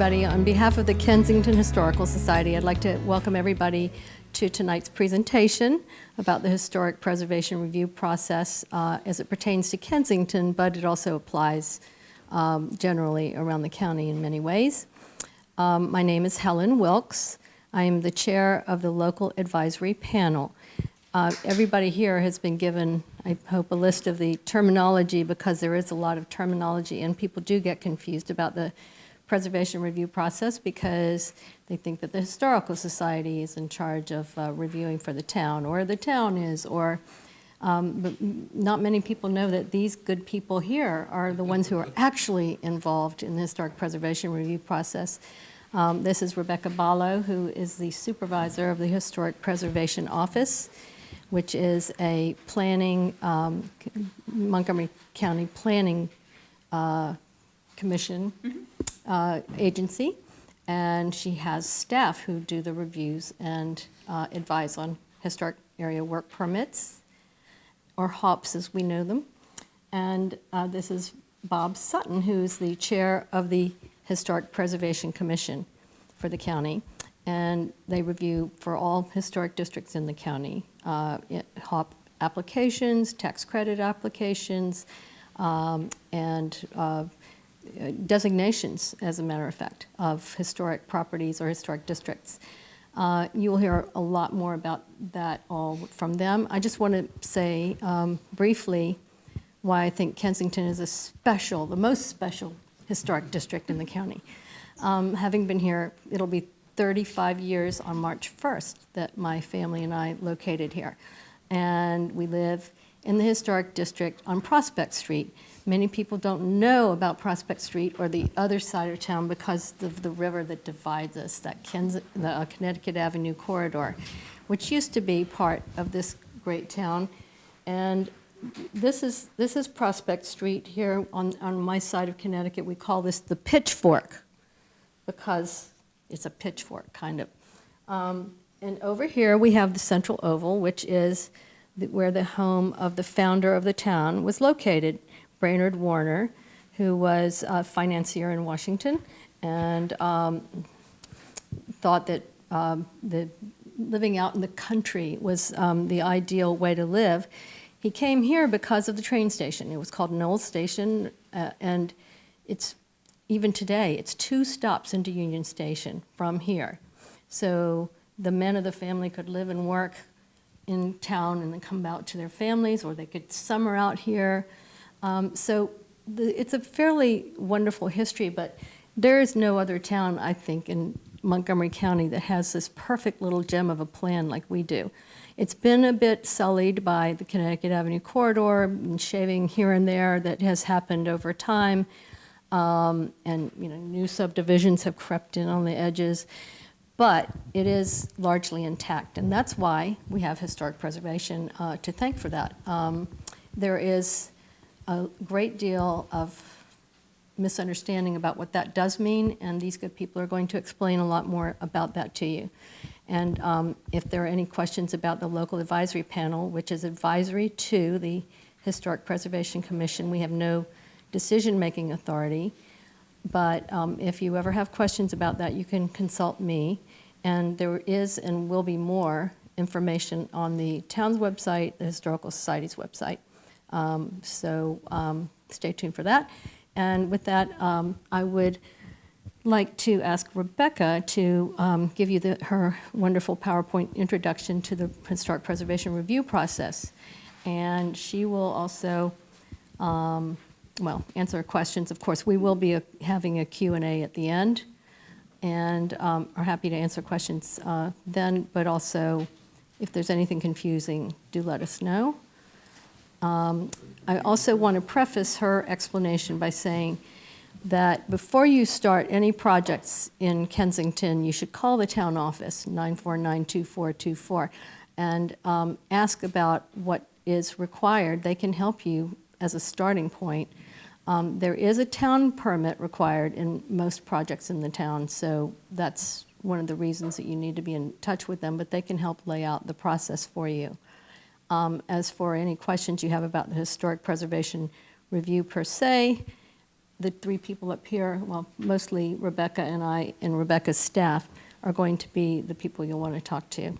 everybody. On behalf of the Kensington Historical Society, I'd like to welcome everybody to tonight's presentation about the historic preservation review process as it pertains to Kensington, but it also applies generally around the county in many ways. My name is Helen Wilkes. I am the chair of the local advisory panel. Everybody here has been given, I hope, a list of the terminology, because there is a lot of terminology and people do get confused about the preservation review process because they think that the Historical Society is in charge of reviewing for the town, or the town is, or but not many people know that these good people here are the ones who are actually involved in the historic preservation review process. This is Rebeccah Ballo, who is the supervisor of the Historic Preservation Office, which is a planning, Montgomery County Planning Commission agency, and she has staff who do the reviews and advise on historic area work permits, or HAWPs as we know them. And this is Bob Sutton, who's the chair of the Historic Preservation Commission for the county, and they review for all historic districts in the county, HAWP applications, tax credit applications, and designations, as a matter of fact, of historic properties or historic districts. You will hear a lot more about that all from them. I just want to say briefly why I think Kensington is the most special historic district in the county. Having been here, it'll be 35 years on March 1st that my family and I located here. And we live in the historic district on Prospect Street. Many people don't know about Prospect Street or the other side of town because of the river that divides us, that the Connecticut Avenue corridor, which used to be part of this great town. And this is Prospect Street here on my side of Connecticut. We call this the Pitchfork because it's a pitchfork, kind of. And over here we have the Central Oval, which is where the home of the founder of the town was located, Brainerd Warner, who was a financier in Washington and thought that living out in the country was the ideal way to live. He came here because of the train station. It was called Knoll Station, and it's even today, it's 2 stops into Union Station from here. So the men of the family could live and work in town and then come out to their families, or they could summer out here. It's a fairly wonderful history, but there is no other town, I think, in Montgomery County that has this perfect little gem of a plan like we do. It's been a bit sullied by the Connecticut Avenue corridor and shaving here and there that has happened over time. And new subdivisions have crept in on the edges, but it is largely intact, and that's why we have historic preservation to thank for that. There is a great deal of misunderstanding about what that does mean, and these good people are going to explain a lot more about that to you. And if there are any questions about the local advisory panel, which is advisory to the Historic Preservation Commission, we have no decision-making authority, but if you ever have questions about that, you can consult me, and there is and will be more information on the town's website, the Historical Society's website. Stay tuned for that. And with that, I would like to ask Rebeccah to give you her wonderful PowerPoint introduction to the Historic Preservation Review process. And she will also answer questions. Of course, we will be having a Q&A at the end, and are happy to answer questions then, but also if there's anything confusing, do let us know. I also want to preface her explanation by saying that before you start any projects in Kensington, you should call the town office, 949-2424, and ask about what is required. They can help you as a starting point. There is a town permit required in most projects in the town, so that's one of the reasons that you need to be in touch with them, but they can help lay out the process for you. As for any questions you have about the historic preservation review per se, the three people up here, well, mostly Rebeccah and I and Rebecca's staff, are going to be the people you'll want to talk to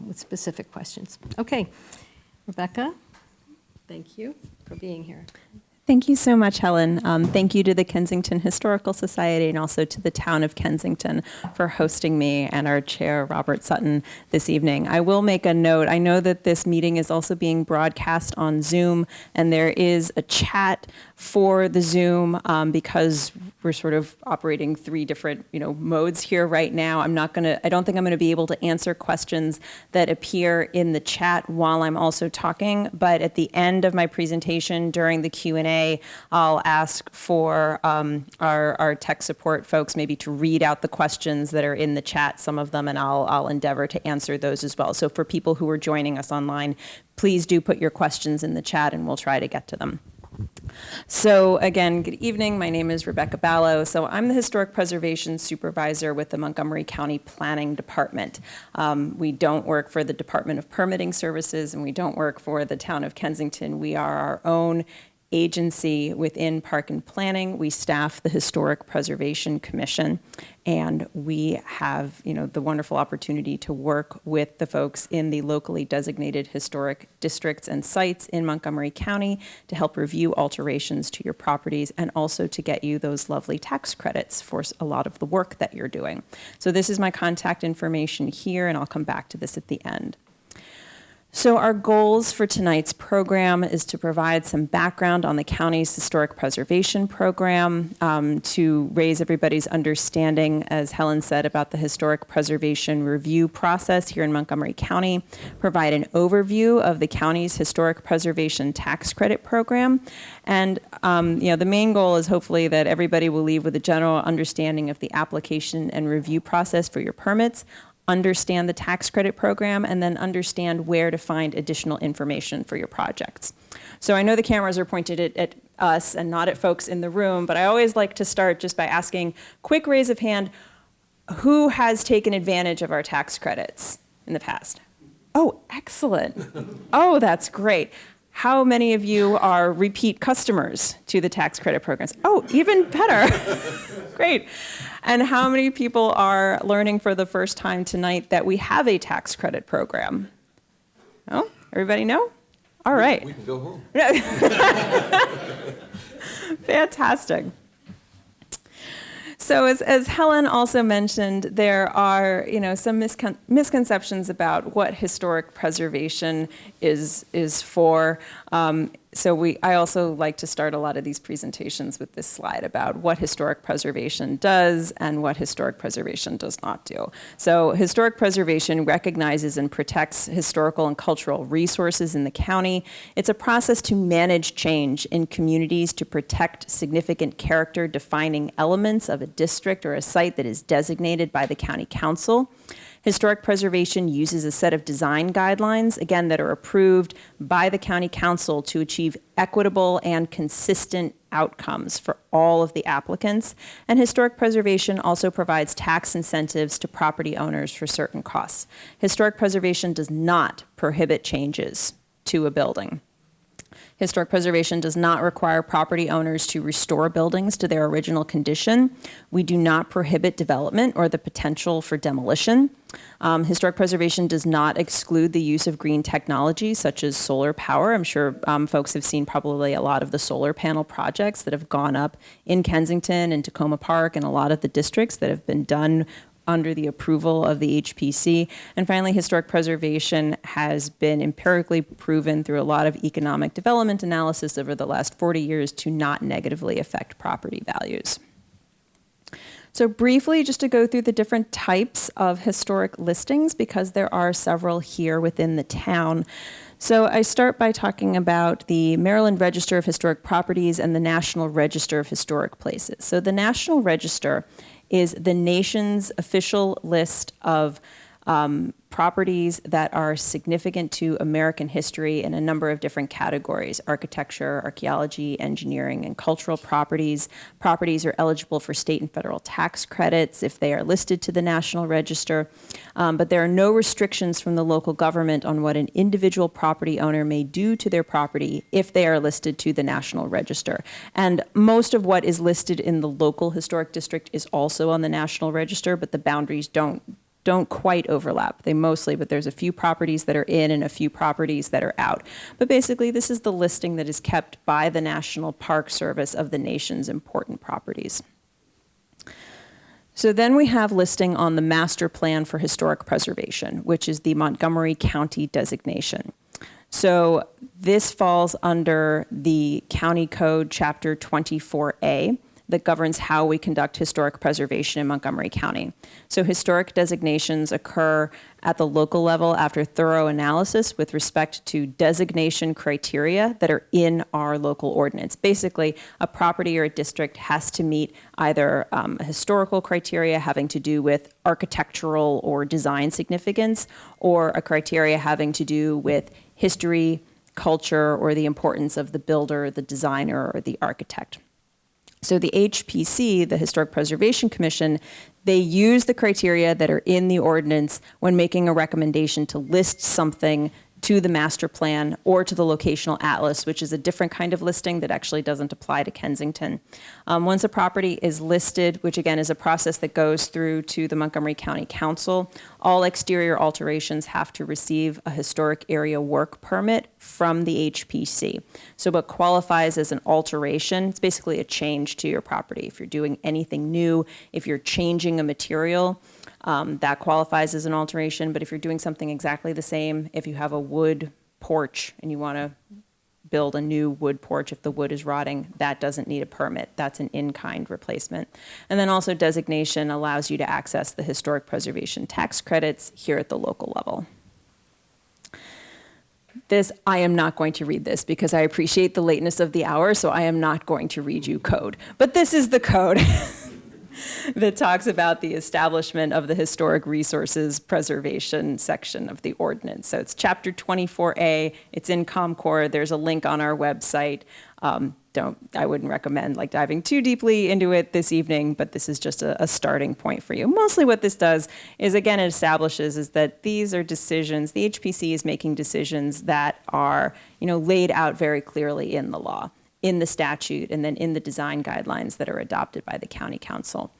with specific questions. Okay, Rebeccah, thank you for being here. Thank you so much, Helen. Thank you to the Kensington Historical Society and also to the town of Kensington for hosting me and our chair, Robert Sutton, this evening. I will make a note. I know that this meeting is also being broadcast on Zoom, and there is a chat for the Zoom because we're sort of operating three different, modes here right now. I don't think I'm gonna be able to answer questions that appear in the chat while I'm also talking, but at the end of my presentation during the Q&A, I'll ask for our tech support folks maybe to read out the questions that are in the chat, some of them, and I'll endeavor to answer those as well. So for people who are joining us online, please do put your questions in the chat and we'll try to get to them. So again, good evening. My name is Rebeccah Ballo. So I'm the Historic Preservation Supervisor with the Montgomery County Planning Department. We don't work for the Department of Permitting Services and we don't work for the town of Kensington. We are our own agency within Park and Planning. We staff the Historic Preservation Commission, and we have, the wonderful opportunity to work with the folks in the locally designated historic districts and sites in Montgomery County to help review alterations to your properties and also to get you those lovely tax credits for a lot of the work that you're doing. So this is my contact information here, and I'll come back to this at the end. So our goals for tonight's program is to provide some background on the county's historic preservation program, to raise everybody's understanding, as Helen said, about the historic preservation review process here in Montgomery County, provide an overview of the county's historic preservation tax credit program, and the main goal is hopefully that everybody will leave with a general understanding of the application and review process for your permits, understand the tax credit program, and then understand where to find additional information for your projects. So I know the cameras are pointed at us and not at folks in the room, but I always like to start just by asking, quick raise of hand, who has taken advantage of our tax credits in the past? Oh, excellent. Oh, that's great. How many of you are repeat customers to the tax credit programs? Oh, even better. Great. And how many people are learning for the first time tonight that we have a tax credit program? Oh, everybody know? All right. We can go home. Fantastic. So as Helen also mentioned, there are some misconceptions about what historic preservation is for. I also like to start a lot of these presentations with this slide about what historic preservation does and what historic preservation does not do. So historic preservation recognizes and protects historical and cultural resources in the county. It's a process to manage change in communities to protect significant character defining elements of a district or a site that is designated by the county council. Historic preservation uses a set of design guidelines, again, that are approved by the county council to achieve equitable and consistent outcomes for all of the applicants. And historic preservation also provides tax incentives to property owners for certain costs. Historic preservation does not prohibit changes to a building. Historic preservation does not require property owners to restore buildings to their original condition. We do not prohibit development or the potential for demolition. Historic preservation does not exclude the use of green technology such as solar power. I'm sure folks have seen probably a lot of the solar panel projects that have gone up in Kensington and Tacoma Park and a lot of the districts that have been done under the approval of the HPC. And finally, historic preservation has been empirically proven through a lot of economic development analysis over the last 40 years to not negatively affect property values. So briefly, just to go through the different types of historic listings, because there are several here within the town. So I start by talking about the Maryland Register of Historic Properties and the National Register of Historic Places. So the National Register is the nation's official list of properties that are significant to American history in a number of different categories: architecture, archaeology, engineering, and cultural properties. Properties are eligible for state and federal tax credits if they are listed to the National Register, but there are no restrictions from the local government on what an individual property owner may do to their property if they are listed to the National Register. And most of what is listed in the local historic district is also on the National Register, but the boundaries don't quite overlap. They mostly, but there's a few properties that are in and a few properties that are out. But basically, this is the listing that is kept by the National Park Service of the nation's important properties. So then we have listing on the Master Plan for Historic Preservation, which is the Montgomery County designation. So this falls under the County Code Chapter 24A, that governs how we conduct historic preservation in Montgomery County. So historic designations occur at the local level after thorough analysis with respect to designation criteria that are in our local ordinance. Basically, a property or a district has to meet either a historical criteria having to do with architectural or design significance, or a criteria having to do with history, culture, or the importance of the builder, the designer, or the architect. So the HPC, the Historic Preservation Commission, they use the criteria that are in the ordinance when making a recommendation to list something to the master plan or to the locational atlas, which is a different kind of listing that actually doesn't apply to Kensington. Once a property is listed, which again is a process that goes through to the Montgomery County Council, all exterior alterations have to receive a historic area work permit from the HPC. So what qualifies as an alteration, it's basically a change to your property. If you're doing anything new, if you're changing a material, that qualifies as an alteration. But if you're doing something exactly the same, if you have a wood porch and you want to build a new wood porch, if the wood is rotting, that doesn't need a permit. That's an in-kind replacement. And then also designation allows you to access the historic preservation tax credits here at the local level. I am not going to read this because I appreciate the lateness of the hour, so I am not going to read you code. But this is the code that talks about the establishment of the historic resources preservation section of the ordinance. So it's chapter 24A, it's in ComCore, there's a link on our website. I wouldn't recommend diving too deeply into it this evening, but this is just a starting point for you. Mostly what this does is, again, it establishes is that these are decisions, the HPC is making decisions that are, laid out very clearly in the law, in the statute, and then in the design guidelines that are adopted by the county council.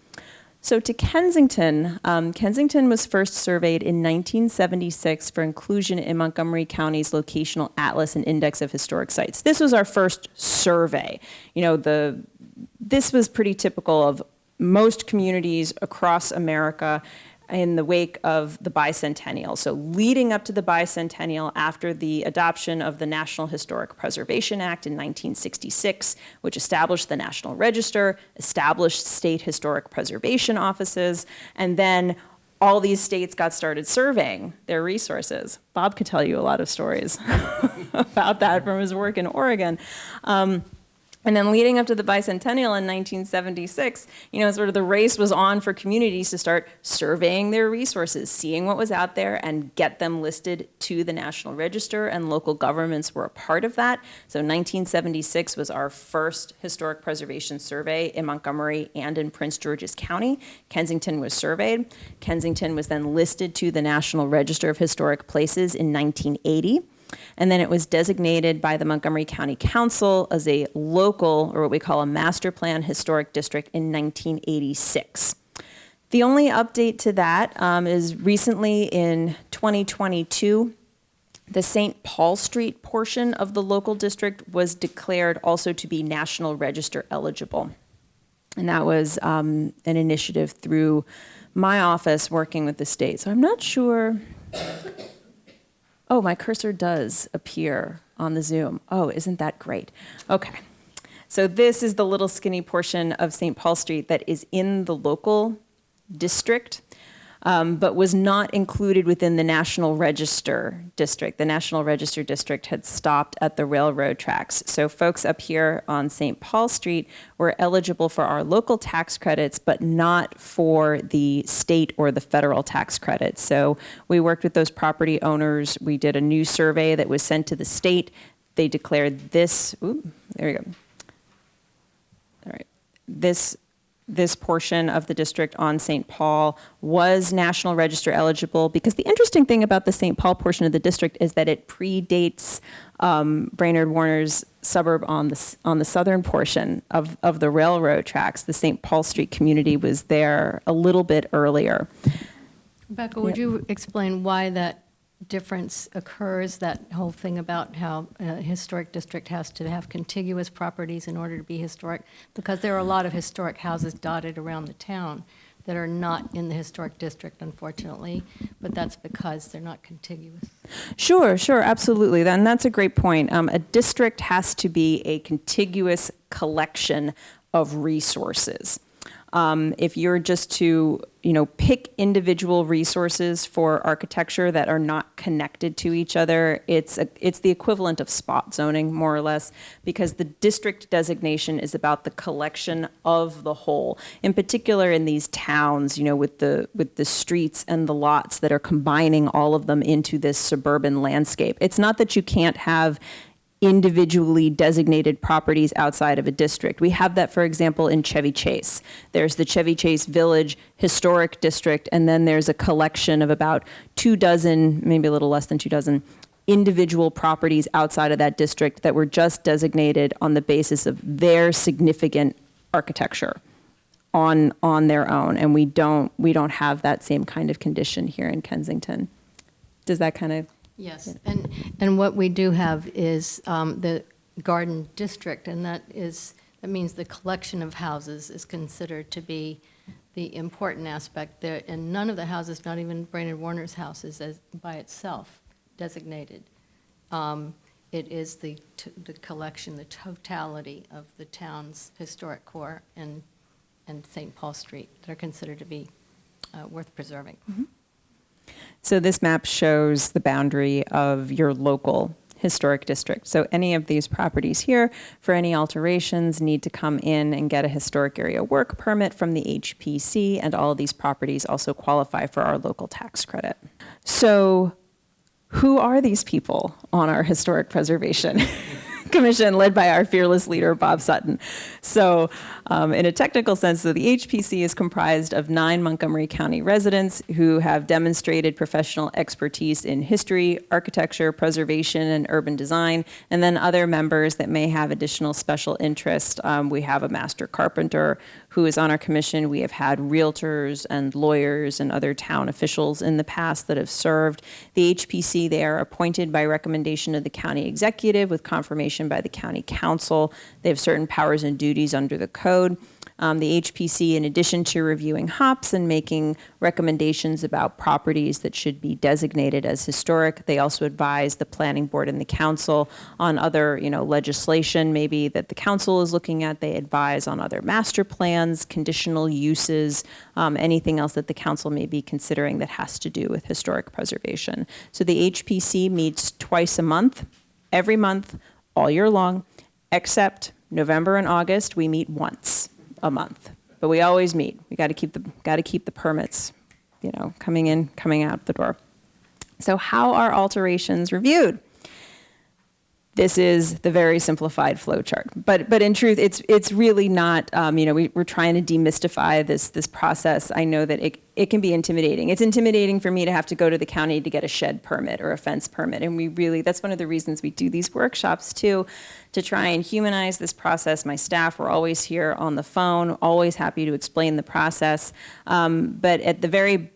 So to Kensington, Kensington was first surveyed in 1976 for inclusion in Montgomery County's locational atlas and index of historic sites. This was our first survey. This was pretty typical of most communities across America in the wake of the bicentennial. So leading up to the bicentennial, after the adoption of the National Historic Preservation Act in 1966, which established the National Register, established state historic preservation offices, and then all these states got started surveying their resources. Bob could tell you a lot of stories about that from his work in Oregon. And then leading up to the bicentennial in 1976, sort of the race was on for communities to start surveying their resources, seeing what was out there, and get them listed to the National Register, and local governments were a part of that. So 1976 was our first historic preservation survey in Montgomery and in Prince George's County. Kensington was surveyed. Kensington was then listed to the National Register of Historic Places in 1980. And then it was designated by the Montgomery County Council as a local, or what we call a master plan historic district, in 1986. The only update to that is recently in 2022, the St. Paul Street portion of the local district was declared also to be National Register eligible. And that was an initiative through my office working with the state. So I'm not sure. Oh, my cursor does appear on the Zoom. Oh, isn't that great? Okay. So this is the little skinny portion of St. Paul Street that is in the local district. but was not included within the National Register district. The National Register district had stopped at the railroad tracks. So folks up here on St. Paul Street were eligible for our local tax credits, but not for the state or the federal tax credits. So we worked with those property owners. We did a new survey that was sent to the state. They declared this, there we go. All right, this portion of the district on St. Paul was National Register eligible, because the interesting thing about the St. Paul portion of the district is that it predates Brainerd Warner's suburb on the southern portion of the railroad tracks. The St. Paul Street community was there a little bit earlier. Rebecca, would you explain why that difference occurs, that whole thing about how a historic district has to have contiguous properties in order to be historic? Because there are a lot of historic houses dotted around the town that are not in the historic district, unfortunately, but that's because they're not contiguous. Sure, absolutely. And that's a great point. A district has to be a contiguous collection of resources. If you're just to, pick individual resources for architecture that are not connected to each other, it's the equivalent of spot zoning, more or less, because the district designation is about the collection of the whole. In particular, in these towns, with the streets and the lots that are combining all of them into this suburban landscape. It's not that you can't have individually designated properties outside of a district. We have that, for example, in Chevy Chase. There's the Chevy Chase Village Historic District, and then there's a collection of about 24, maybe a little less than 24, individual properties outside of that district that were just designated on the basis of their significant architecture on their own. And we don't have that same kind of condition here in Kensington. Does that kind of... Yes, and what we do have is the garden district, and that means the collection of houses is considered to be the important aspect there, and none of the houses, not even Brainerd Warner's house, is by itself designated. It is the collection, the totality of the town's historic core and St. Paul Street that are considered to be worth preserving. Mm-hmm. So this map shows the boundary of your local historic district. So any of these properties here, for any alterations, need to come in and get a historic area work permit from the HPC, and all of these properties also qualify for our local tax credit. So who are these people on our Historic Preservation Commission, led by our fearless leader, Bob Sutton? So in a technical sense, the HPC is comprised of 9 Montgomery County residents who have demonstrated professional expertise in history, architecture, preservation, and urban design, and then other members that may have additional special interest. We have a master carpenter who is on our commission. We have had realtors and lawyers and other town officials in the past that have served. The HPC, they are appointed by recommendation of the county executive with confirmation by the county council. They have certain powers and duties under the code. The HPC, in addition to reviewing HAWPs and making recommendations about properties that should be designated as historic, they also advise the planning board and the council on other, legislation maybe that the council is looking at. They advise on other master plans, conditional uses, anything else that the council may be considering that has to do with historic preservation. So the HPC meets twice a month, every month, all year long, except November and August. We meet once a month, but we always meet. We got to keep the permits, coming in, coming out the door. So how are alterations reviewed? This is the very simplified flow chart, but in truth, it's really not. We're trying to demystify this process. I know that it can be intimidating. It's intimidating for me to have to go to the county to get a shed permit or a fence permit, and that's one of the reasons we do these workshops too, to try and humanize this process. My staff, we're always here on the phone, always happy to explain the process, but at the very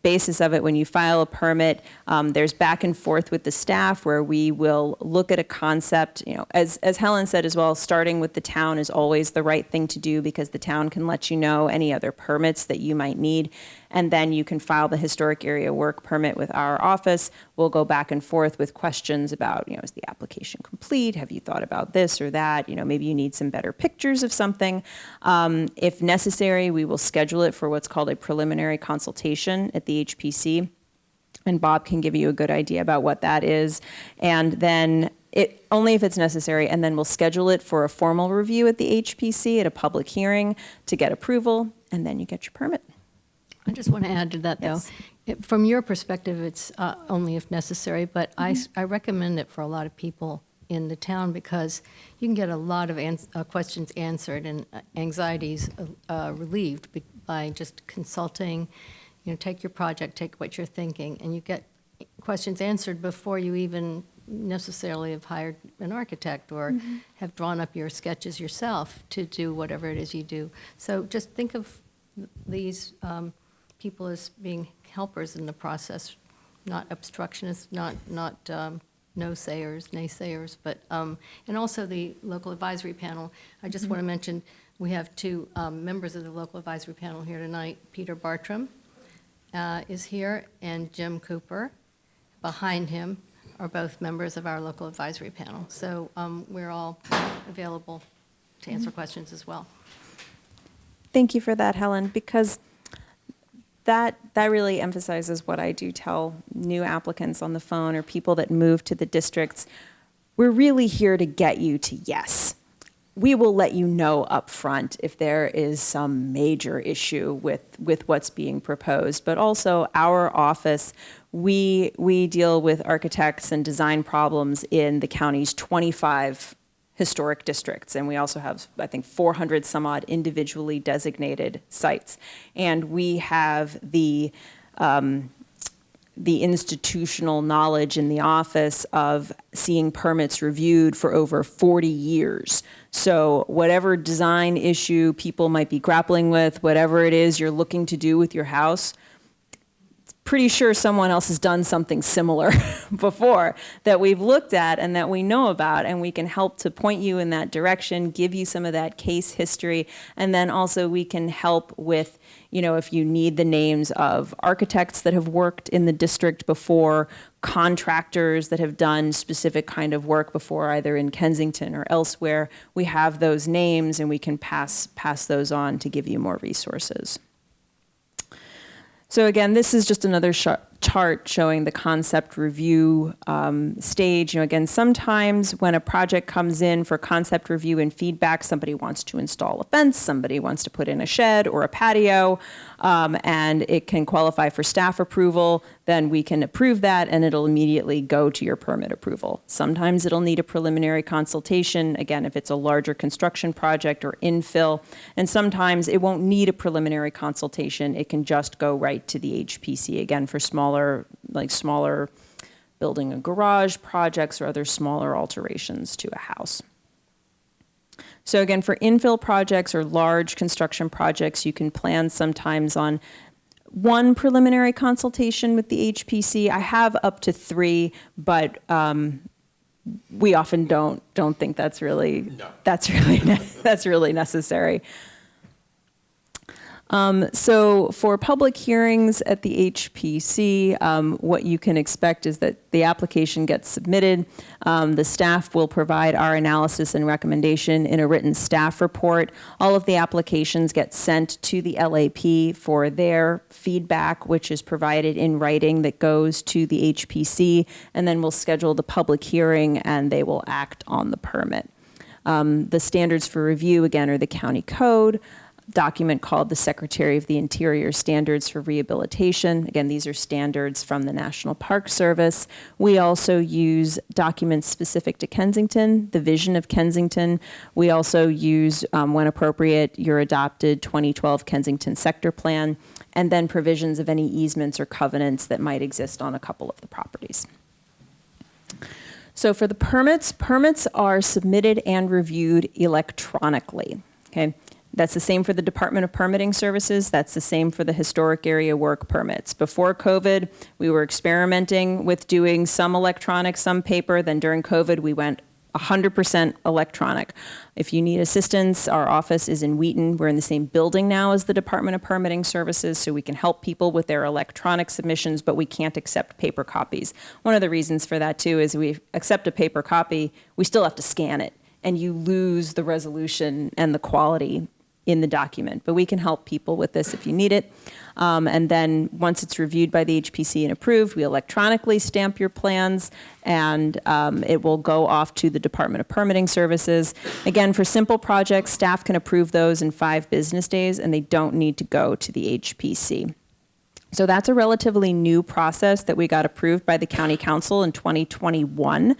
basis of it, when you file a permit, there's back and forth with the staff where we will look at a concept. As Helen said as well, starting with the town is always the right thing to do, because the town can let you know any other permits that you might need. And then you can file the historic area work permit with our office. we'll go back and forth with questions about, is the application complete? Have you thought about this or that? Maybe you need some better pictures of something. If necessary, we will schedule it for what's called a preliminary consultation at the HPC. And Bob can give you a good idea about what that is. And then only if it's necessary, and then we'll schedule it for a formal review at the HPC at a public hearing to get approval, and then you get your permit. I just want to add to that, though. Yes. From your perspective, it's only if necessary, but I recommend it for a lot of people in the town because you can get a lot of questions answered and anxieties relieved by just consulting. Take your project, take what you're thinking, and you get questions answered before you even necessarily have hired an architect or have drawn up your sketches yourself to do whatever it is you do. So just think of these people as being helpers in the process, not obstructionists, not naysayers, but and also the local advisory panel. I just want to mention we have two members of the local advisory panel here tonight. Peter Bartram is here, and Jim Cooper behind him are both members of our local advisory panel. So we're all available to answer questions as well. Thank you for that, Helen, because that really emphasizes what I do tell new applicants on the phone or people that move to the districts. We're really here to get you to yes. We will let you know up front if there is some major issue with what's being proposed. But also our office, we deal with architects and design problems in the county's 25 historic districts. And we also have, I think, 400 some odd individually designated sites. And we have the institutional knowledge in the office of seeing permits reviewed for over 40 years. So whatever design issue people might be grappling with, whatever it is you're looking to do with your house, pretty sure someone else has done something similar before that we've looked at and that we know about, and we can help to point you in that direction, give you some of that case history, and then also we can help with, if you need the names of architects that have worked in the district before, contractors that have done specific kind of work before, either in Kensington or elsewhere, we have those names and we can pass those on to give you more resources. So again, this is just another chart showing the concept review stage. Again, sometimes when a project comes in for concept review and feedback, somebody wants to install a fence, somebody wants to put in a shed or a patio, and it can qualify for staff approval, then we can approve that and it'll immediately go to your permit approval. Sometimes it'll need a preliminary consultation, again, if it's a larger construction project or infill, and sometimes it won't need a preliminary consultation. It can just go right to the HPC, again, for smaller building a garage projects or other smaller alterations to a house. So again, for infill projects or large construction projects, you can plan sometimes on one preliminary consultation with the HPC. I have up to 3, but we often don't think that's really necessary. So for public hearings at the HPC, what you can expect is that the application gets submitted. The staff will provide our analysis and recommendation in a written staff report. All of the applications get sent to the LAP for their feedback, which is provided in writing that goes to the HPC, and then we'll schedule the public hearing and they will act on the permit. The standards for review, again, are the county code, document called the Secretary of the Interior Standards for Rehabilitation. Again, these are standards from the National Park Service. We also use documents specific to Kensington, the vision of Kensington. We also use, when appropriate, your adopted 2012 Kensington Sector Plan, and then provisions of any easements or covenants that might exist on a couple of the properties. So for the permits are submitted and reviewed electronically, okay? That's the same for the Department of Permitting Services. That's the same for the historic area work permits. Before COVID, we were experimenting with doing some electronic, some paper. Then during COVID, we went 100% electronic. If you need assistance, our office is in Wheaton. We're in the same building now as the Department of Permitting Services, so we can help people with their electronic submissions, but we can't accept paper copies. One of the reasons for that, too, is we accept a paper copy, we still have to scan it, and you lose the resolution and the quality in the document. But we can help people with this if you need it. And then once it's reviewed by the HPC and approved, we electronically stamp your plans, and it will go off to the Department of Permitting Services. Again, for simple projects, staff can approve those in 5 business days, and they don't need to go to the HPC. So that's a relatively new process that we got approved by the County Council in 2021.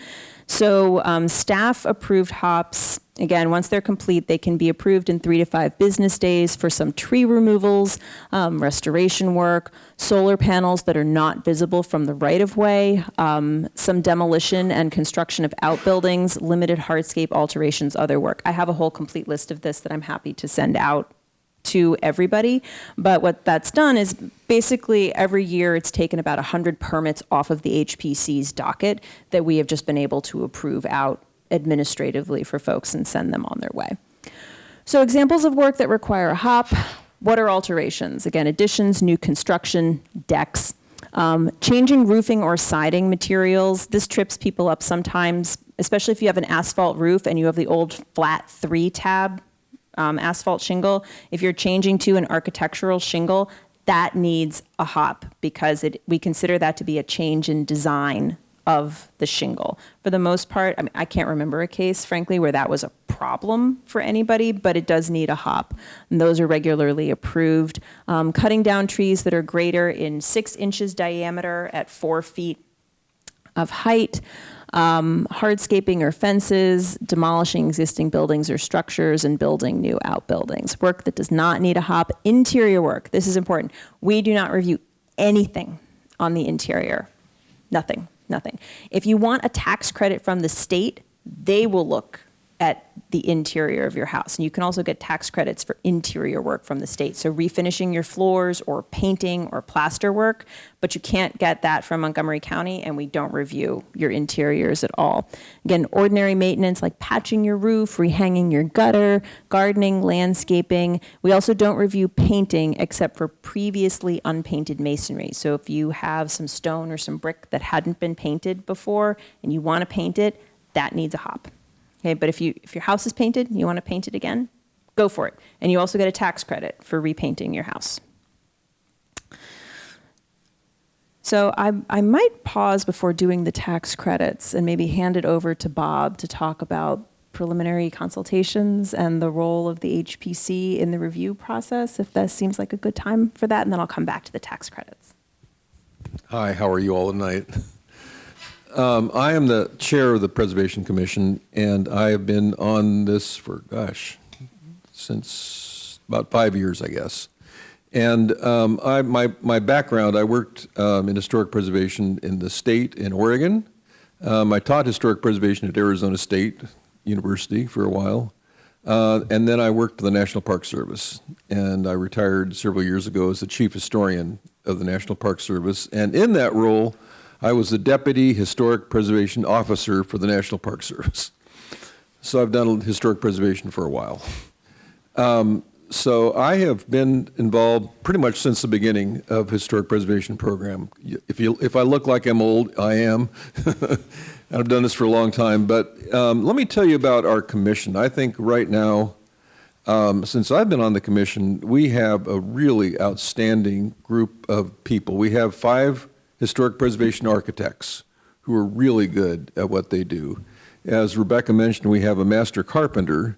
So staff approved HAWPs. Again, once they're complete, they can be approved in 3 to 5 business days for some tree removals, restoration work, solar panels that are not visible from the right-of-way, some demolition and construction of outbuildings, limited hardscape alterations, other work. I have a whole complete list of this that I'm happy to send out to everybody. But what that's done is basically every year it's taken about 100 permits off of the HPC's docket that we have just been able to approve out administratively for folks and send them on their way. So examples of work that require a HOP, what are alterations? Again, additions, new construction, decks, changing roofing or siding materials. This trips people up sometimes, especially if you have an asphalt roof and you have the old flat 3-tab asphalt shingle. If you're changing to an architectural shingle, that needs a HOP because we consider that to be a change in design of the shingle. For the most part, I mean, I can't remember a case, frankly, where that was a problem for anybody, but it does need a HOP. And those are regularly approved. Cutting down trees that are greater in 6 inches diameter at 4 feet of height. Hardscaping or fences, demolishing existing buildings or structures, and building new outbuildings. Work that does not need a HOP. Interior work, this is important. We do not review anything on the interior. Nothing. If you want a tax credit from the state, they will look at the interior of your house. And you can also get tax credits for interior work from the state. So refinishing your floors or painting or plaster work, but you can't get that from Montgomery County, and we don't review your interiors at all. Again, ordinary maintenance like patching your roof, rehanging your gutter, gardening, landscaping. We also don't review painting except for previously unpainted masonry. So if you have some stone or some brick that hadn't been painted before and you want to paint it, that needs a HOP. Okay, but if your house is painted and you want to paint it again, go for it. And you also get a tax credit for repainting your house. So I might pause before doing the tax credits and maybe hand it over to Bob to talk about preliminary consultations and the role of the HPC in the review process, if that seems like a good time for that, and then I'll come back to the tax credits. Hi, how are you all tonight? I am the chair of the Preservation Commission, and I have been on this for, since about 5 years, I guess. And my background, I worked in historic preservation in the state in Oregon. I taught historic preservation at Arizona State University for a while. And then I worked for the National Park Service, and I retired several years ago as the chief historian of the National Park Service. And in that role, I was the Deputy Historic Preservation Officer for the National Park Service. So I've done historic preservation for a while. So I have been involved pretty much since the beginning of historic preservation program. If I look like I'm old, I am. I've done this for a long time. But let me tell you about our commission. I think right now, since I've been on the commission, we have a really outstanding group of people. We have 5 historic preservation architects who are really good at what they do. As Rebeccah mentioned, we have a master carpenter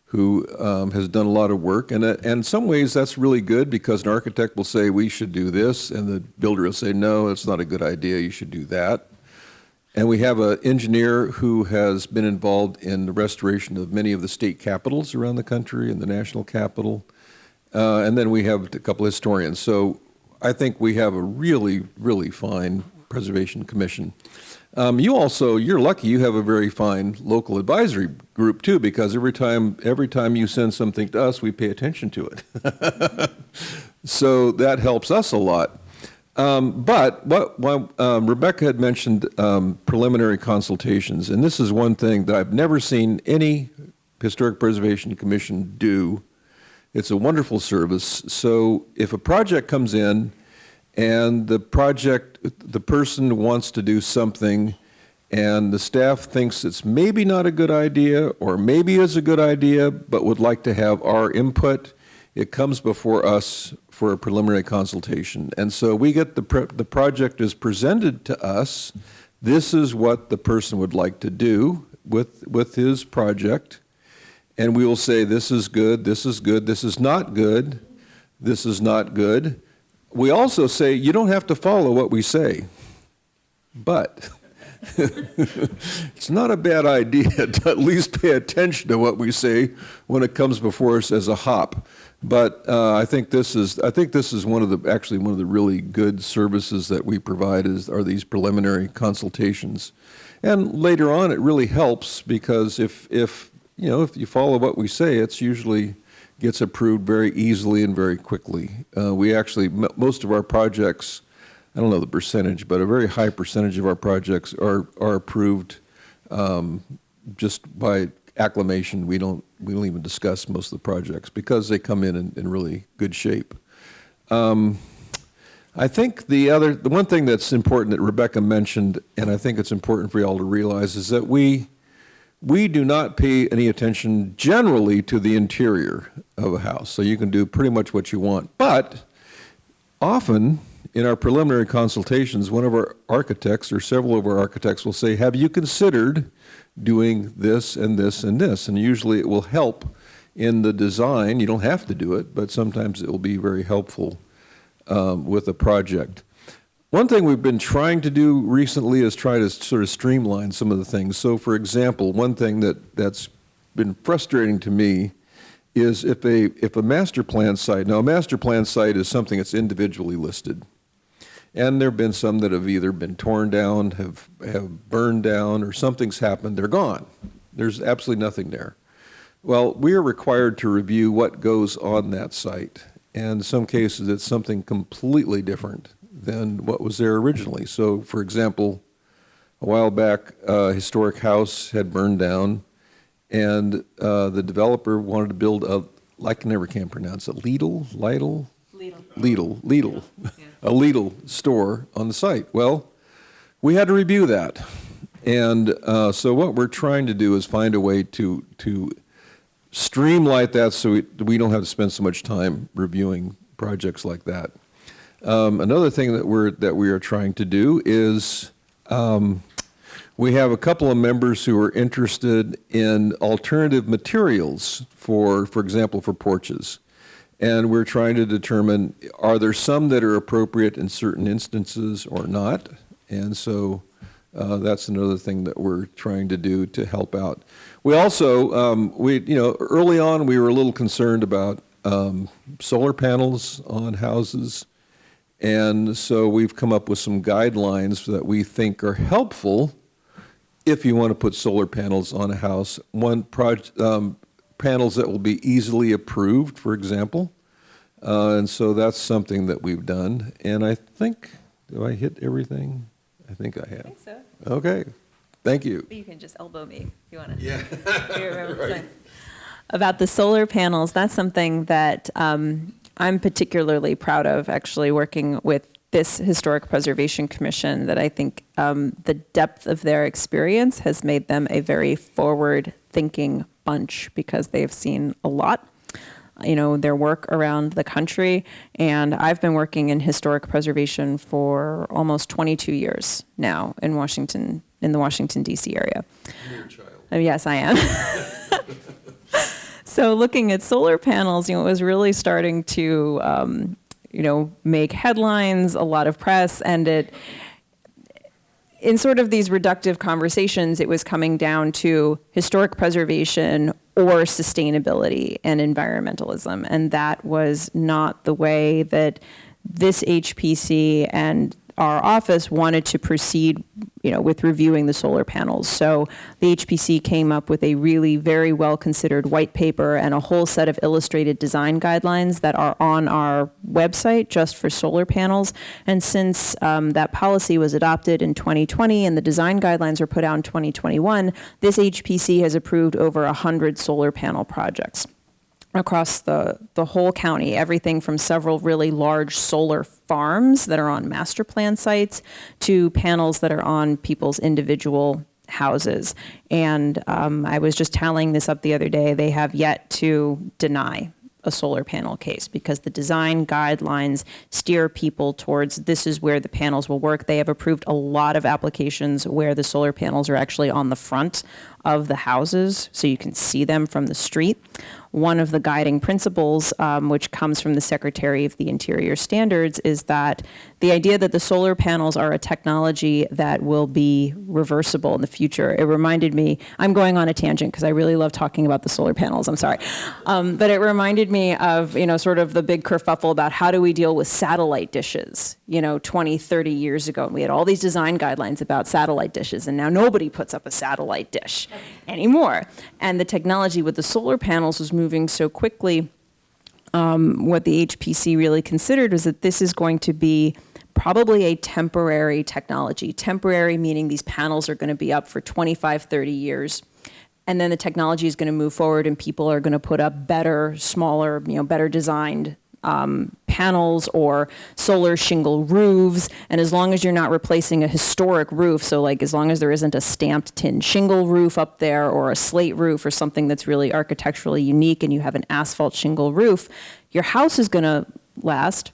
who has done a lot of work, and in some ways that's really good because an architect will say we should do this, and the builder will say no, it's not a good idea, you should do that. And we have an engineer who has been involved in the restoration of many of the state capitals around the country and the national capital. And then we have a couple of historians. So I think we have a really, really fine preservation commission. You're lucky you have a very fine local advisory group too, because every time you send something to us, we pay attention to it. So that helps us a lot. But what Rebeccah had mentioned preliminary consultations, and this is one thing that I've never seen any Historic Preservation Commission do. It's a wonderful service. So if a project comes in and the person wants to do something and the staff thinks it's maybe not a good idea or maybe is a good idea but would like to have our input, it comes before us for a preliminary consultation. And so we get the project is presented to us. This is what the person would like to do with his project. And we will say, this is good, this is good, this is not good, this is not good. We also say, you don't have to follow what we say, but it's not a bad idea to at least pay attention to what we say when it comes before us as a HAWP. But I think this is one of the really good services that we provide are these preliminary consultations. And later on, it really helps because if you follow what we say, it's usually gets approved very easily and very quickly. We actually, most of our projects, I don't know the percentage, but a very high percentage of our projects are approved just by acclamation. We don't even discuss most of the projects because they come in really good shape. I think the one thing that's important that Rebeccah mentioned, and I think it's important for you all to realize, is that we do not pay any attention generally to the interior of a house. So you can do pretty much what you want. But often in our preliminary consultations, one of our architects or several of our architects will say, have you considered doing this and this and this? And usually it will help in the design. You don't have to do it, but sometimes it will be very helpful with a project. One thing we've been trying to do recently is try to sort of streamline some of the things. So for example, one thing that's been frustrating to me is if a master plan site, now a master plan site is something that's individually listed. And there have been some that have either been torn down, have burned down, or something's happened, they're gone. There's absolutely nothing there. Well, we are required to review what goes on that site. And in some cases, it's something completely different than what was there originally. So, for example, a while back, a historic house had burned down, and the developer wanted to build I can't pronounce it, Lidl, a Lidl store on the site. Well, we had to review that. And so what we're trying to do is find a way to streamline that so we don't have to spend so much time reviewing projects like that. Another thing that we are trying to do is we have a couple of members who are interested in alternative materials for example, for porches. And we're trying to determine, are there some that are appropriate in certain instances or not? And so that's another thing that we're trying to do to help out. We also, early on we were a little concerned about solar panels on houses. And so we've come up with some guidelines that we think are helpful if you want to put solar panels on a house. Panels that will be easily approved, for example. And so that's something that we've done. And I think, do I hit everything? I think I have. I think so. Okay, thank you. You can just elbow me if you want to. Yeah. Right. About the solar panels, that's something that I'm particularly proud of, actually working with this Historic Preservation Commission, that I think the depth of their experience has made them a very forward-thinking bunch because they've seen a lot, their work around the country. And I've been working in historic preservation for almost 22 years now in the Washington, D.C. area. You're a child. Yes, I am. So looking at solar panels, it was really starting to, make headlines, a lot of press, and in sort of these reductive conversations, it was coming down to historic preservation or sustainability and environmentalism. And that was not the way that this HPC and our office wanted to proceed, with reviewing the solar panels. So the HPC came up with a really very well-considered white paper and a whole set of illustrated design guidelines that are on our website just for solar panels. And since that policy was adopted in 2020 and the design guidelines were put out in 2021, this HPC has approved over 100 solar panel projects across the whole county, everything from several really large solar farms that are on master plan sites to panels that are on people's individual houses. And I was just tallying this up the other day. They have yet to deny a solar panel case because the design guidelines steer people towards this is where the panels will work. They have approved a lot of applications where the solar panels are actually on the front of the houses, so you can see them from the street. One of the guiding principles, which comes from the Secretary of the Interior Standards, is that the idea that the solar panels are a technology that will be reversible in the future. It reminded me, I'm going on a tangent because I really love talking about the solar panels, I'm sorry. But it reminded me of, sort of the big kerfuffle about how do we deal with satellite dishes, 20, 30 years ago. And we had all these design guidelines about satellite dishes, and now nobody puts up a satellite dish anymore. And the technology with the solar panels was moving so quickly. What the HPC really considered was that this is going to be probably a temporary technology. Temporary meaning these panels are going to be up for 25, 30 years. And then the technology is going to move forward and people are going to put up better, smaller, better designed panels or solar shingle roofs. And as long as you're not replacing a historic roof, so like as long as there isn't a stamped tin shingle roof up there or a slate roof or something that's really architecturally unique and you have an asphalt shingle roof, your house is going to last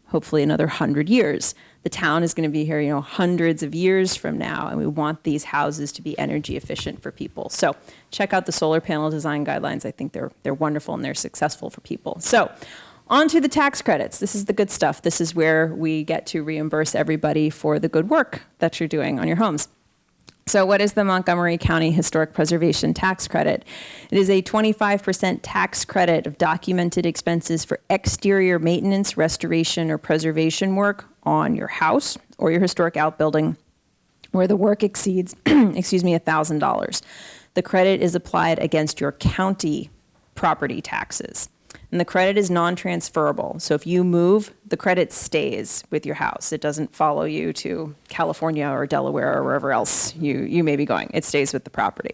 hopefully another 100 years. The town is going to be here, hundreds of years from now, and we want these houses to be energy efficient for people. So check out the solar panel design guidelines. I think they're wonderful and they're successful for people. So on to the tax credits. This is the good stuff. This is where we get to reimburse everybody for the good work that you're doing on your homes. So what is the Montgomery County Historic Preservation Tax Credit? It is a 25% tax credit of documented expenses for exterior maintenance, restoration, or preservation work on your house or your historic outbuilding where the work exceeds, $1,000. The credit is applied against your county property taxes. And the credit is non-transferable. So if you move, the credit stays with your house. It doesn't follow you to California or Delaware or wherever else you may be going. It stays with the property.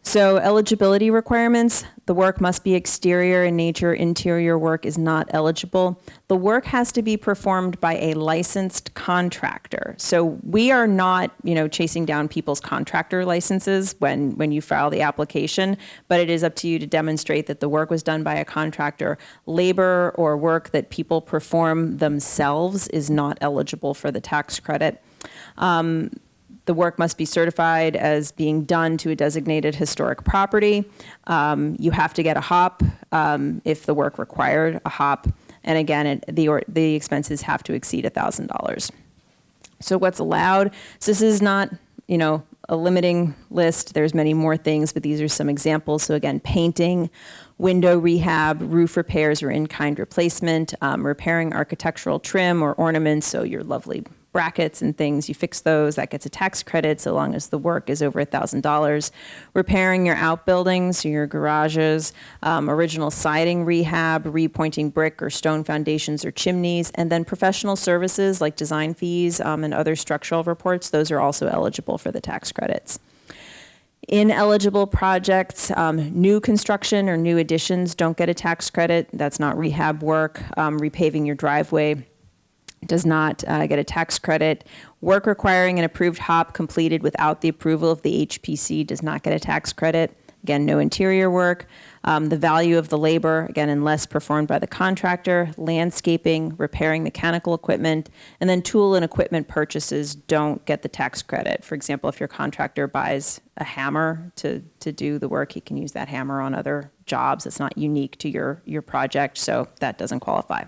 So eligibility requirements, the work must be exterior in nature. Interior work is not eligible. The work has to be performed by a licensed contractor. So we are not, chasing down people's contractor licenses when you file the application, but it is up to you to demonstrate that the work was done by a contractor. Labor or work that people perform themselves is not eligible for the tax credit. The work must be certified as being done to a designated historic property. You have to get a HAWP if the work required a HAWP. And again, the expenses have to exceed $1,000. So what's allowed? So this is not, a limiting list. There's many more things, but these are some examples. So again, painting, window rehab, roof repairs or in-kind replacement, repairing architectural trim or ornaments, so your lovely brackets and things, you fix those, that gets a tax credit so long as the work is over $1,000. Repairing your outbuildings, so your garages, original siding rehab, repointing brick or stone foundations or chimneys, and then professional services like design fees and other structural reports, those are also eligible for the tax credits. Ineligible projects, new construction or new additions don't get a tax credit. That's not rehab work. Repaving your driveway does not get a tax credit. Work requiring an approved HAWP completed without the approval of the HPC does not get a tax credit. Again, no interior work. The value of the labor, again, unless performed by the contractor, landscaping, repairing mechanical equipment, and then tool and equipment purchases don't get the tax credit. For example, if your contractor buys a hammer to do the work, he can use that hammer on other jobs. It's not unique to your project, so that doesn't qualify.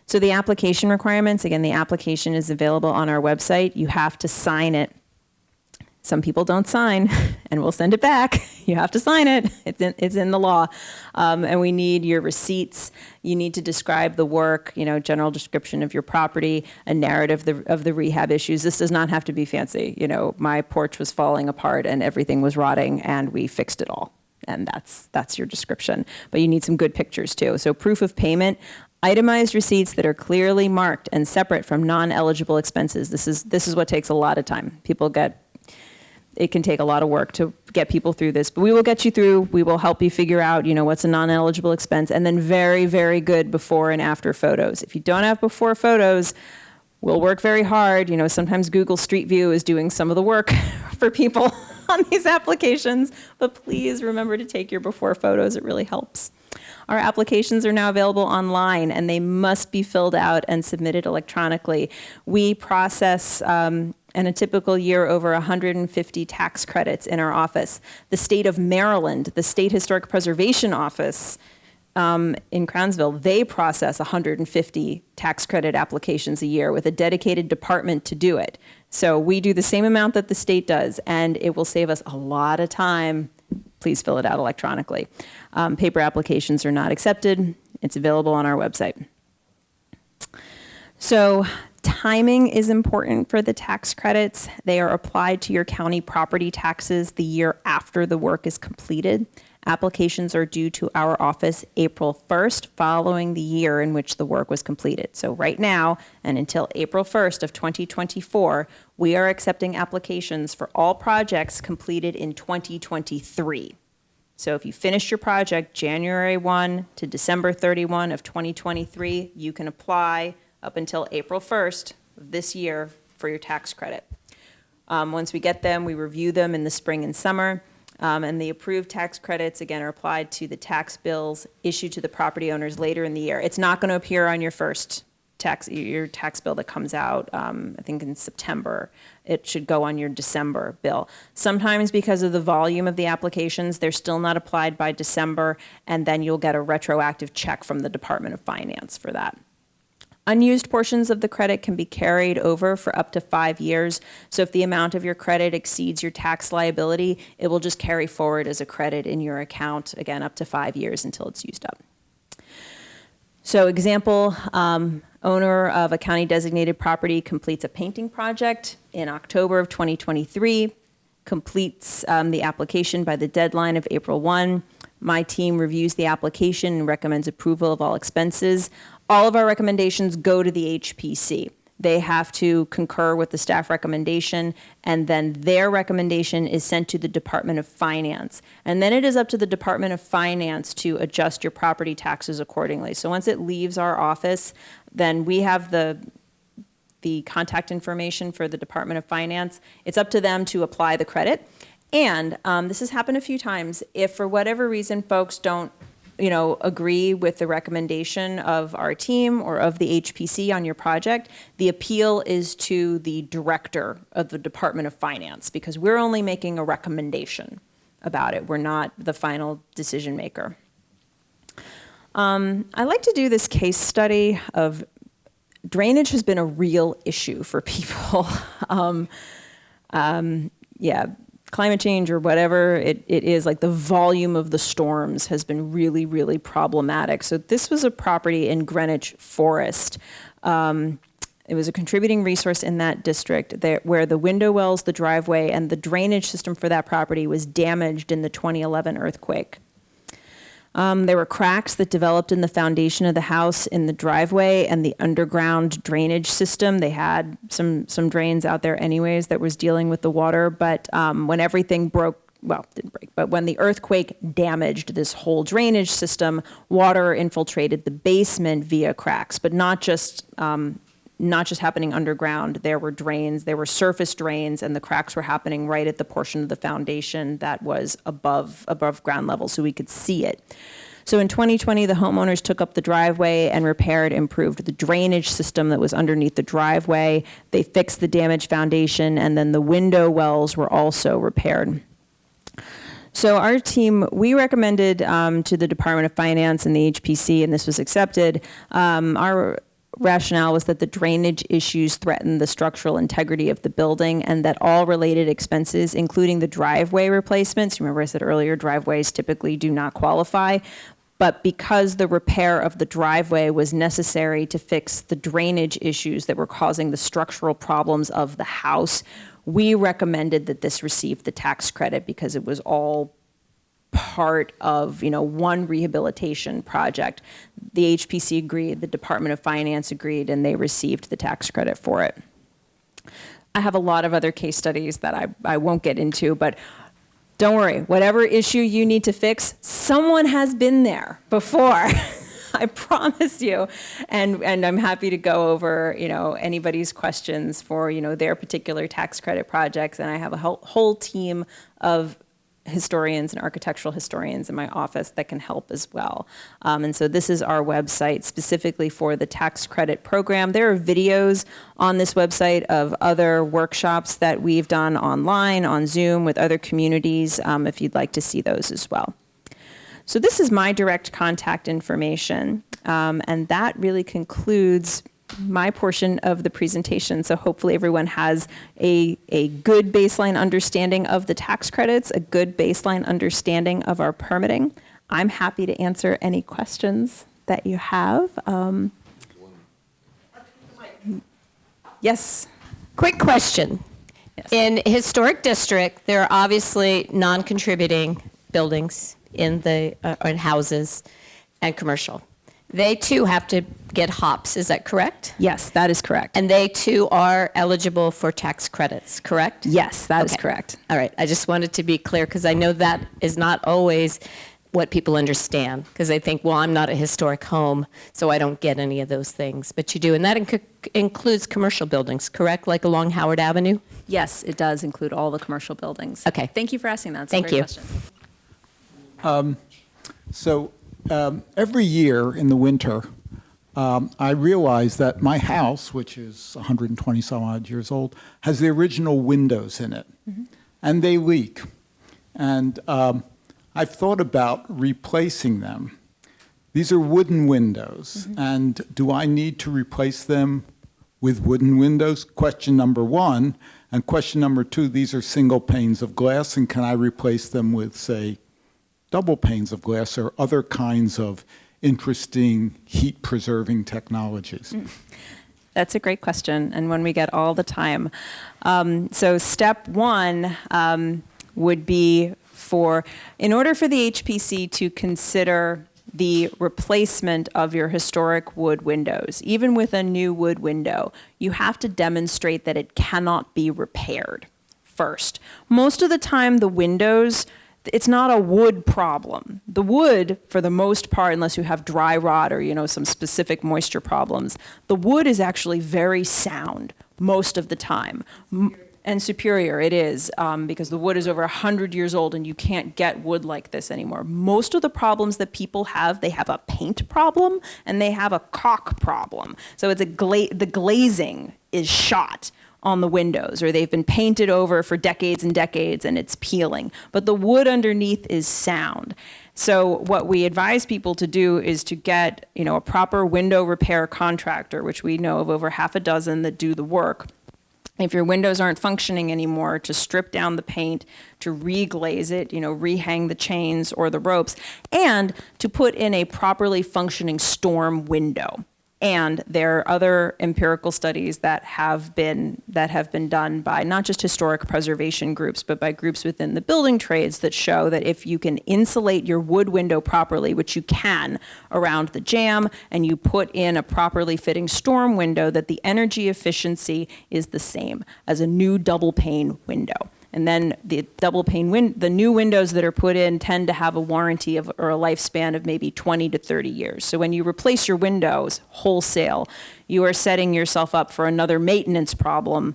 So the application requirements, again, the application is available on our website. You have to sign it Some people don't sign, and we'll send it back. You have to sign it. It's in the law. And we need your receipts. You need to describe the work, general description of your property, a narrative of the rehab issues. This does not have to be fancy. My porch was falling apart and everything was rotting, and we fixed it all. And that's your description. But you need some good pictures too. So proof of payment, itemized receipts that are clearly marked and separate from non-eligible expenses. This is what takes a lot of time. It can take a lot of work to get people through this, but we will get you through. We will help you figure out, what's a non-eligible expense, and then very, very good before and after photos. If you don't have before photos, we'll work very hard. Sometimes Google Street View is doing some of the work for people on these applications, but please remember to take your before photos. It really helps. Our applications are now available online, and they must be filled out and submitted electronically. We process, in a typical year, over 150 tax credits in our office. The state of Maryland, the State Historic Preservation Office in Crownsville, they process 150 tax credit applications a year with a dedicated department to do it. So we do the same amount that the state does, and it will save us a lot of time. Please fill it out electronically. Paper applications are not accepted. It's available on our website. So timing is important for the tax credits. They are applied to your county property taxes the year after the work is completed. Applications are due to our office April 1st, following the year in which the work was completed. So right now, and until April 1st of 2024, we are accepting applications for all projects completed in 2023. So if you finished your project January 1 to December 31 of 2023, you can apply up until April 1st of this year for your tax credit. Once we get them, we review them in the spring and summer. And the approved tax credits, again, are applied to the tax bills issued to the property owners later in the year. It's not going to appear on your first your tax bill that comes out, I think in September. It should go on your December bill. Sometimes because of the volume of the applications, they're still not applied by December, and then you'll get a retroactive check from the Department of Finance for that. Unused portions of the credit can be carried over for up to 5 years. So if the amount of your credit exceeds your tax liability, it will just carry forward as a credit in your account, again, up to 5 years until it's used up. So example, owner of a county designated property completes a painting project in October of 2023, completes the application by the deadline of April 1. My team reviews the application and recommends approval of all expenses. All of our recommendations go to the HPC. They have to concur with the staff recommendation, and then their recommendation is sent to the Department of Finance. And then it is up to the Department of Finance to adjust your property taxes accordingly. So once it leaves our office, then we have the contact information for the Department of Finance. It's up to them to apply the credit. And this has happened a few times. If for whatever reason folks don't agree with the recommendation of our team or of the HPC on your project, the appeal is to the director of the Department of Finance, because we're only making a recommendation about it. We're not the final decision maker. I like to do this case study of drainage has been a real issue for people. Climate change or whatever it is, like the volume of the storms has been really, really problematic. So this was a property in Greenwich Forest. It was a contributing resource in that district where the window wells, the driveway, and the drainage system for that property was damaged in the 2011 earthquake. There were cracks that developed in the foundation of the house in the driveway and the underground drainage system. They had some drains out there anyways that was dealing with the water, but when everything broke, well, it didn't break, but when the earthquake damaged this whole drainage system, water infiltrated the basement via cracks, but not just happening underground. There were drains, there were surface drains, and the cracks were happening right at the portion of the foundation that was above ground level, so we could see it. So in 2020, the homeowners took up the driveway and improved the drainage system that was underneath the driveway. They fixed the damaged foundation, and then the window wells were also repaired. So our team, we recommended to the Department of Finance and the HPC, and this was accepted, rationale was that the drainage issues threatened the structural integrity of the building, and that all related expenses, including the driveway replacements, remember I said earlier, driveways typically do not qualify, but because the repair of the driveway was necessary to fix the drainage issues that were causing the structural problems of the house, we recommended that this receive the tax credit because it was all part of, one rehabilitation project. The HPC agreed, the Department of Finance agreed, and they received the tax credit for it. I have a lot of other case studies that I won't get into, but don't worry, whatever issue you need to fix, someone has been there before. I promise you. And I'm happy to go over, anybody's questions for, their particular tax credit projects. And I have a whole team of historians and architectural historians in my office that can help as well. And so this is our website specifically for the tax credit program. There are videos on this website of other workshops that we've done online, on Zoom, with other communities, if you'd like to see those as well. So this is my direct contact information, and that really concludes my portion of the presentation. So hopefully everyone has a good baseline understanding of the tax credits, a good baseline understanding of our permitting. I'm happy to answer any questions that you have. Yes. Quick question. Yes. In historic district, there are obviously non-contributing buildings in houses and commercial. They too have to get HAWPs, is that correct? Yes, that is correct. And they too are eligible for tax credits, correct? Yes, that is Okay. correct. All right, I just wanted to be clear because I know that is not always what people understand, because they think, well, I'm not a historic home, so I don't get any of those things. But you do, and that includes commercial buildings, correct? Like along Howard Avenue? Yes, it does include all the commercial buildings. Okay. Thank you for asking that. It's Thank a great you. question. Every year in the winter, I realize that my house, which is 120 some odd years old, has the original windows in it, and they leak. And I've thought about replacing them. These are wooden windows, and do I need to replace them with wooden windows? Question number one. And question number two, these are single panes of glass, and can I replace them with, say, double panes of glass or other kinds of interesting heat-preserving technologies? That's a great question, and one we get all the time. So step one would be in order for the HPC to consider the replacement of your historic wood windows, even with a new wood window, you have to demonstrate that it cannot be repaired first. Most of the time, the windows, it's not a wood problem. The wood, for the most part, unless you have dry rot or some specific moisture problems, the wood is actually very sound most of the time. And superior, it is, because the wood is over 100 years old and you can't get wood like this anymore. Most of the problems that people have, they have a paint problem and they have a caulk problem. So it's the glazing is shot on the windows, or they've been painted over for decades and decades and it's peeling. But the wood underneath is sound. So what we advise people to do is to get, a proper window repair contractor, which we know of over half a dozen that do the work. If your windows aren't functioning anymore, to strip down the paint, to re-glaze it, rehang the chains or the ropes, and to put in a properly functioning storm window. And there are other empirical studies that have been done by not just historic preservation groups, but by groups within the building trades that show that if you can insulate your wood window properly, which you can around the jamb, and you put in a properly fitting storm window, that the energy efficiency is the same as a new double pane window. And then the the new windows that are put in tend to have a warranty or a lifespan of maybe 20 to 30 years. So when you replace your windows wholesale, you are setting yourself up for another maintenance problem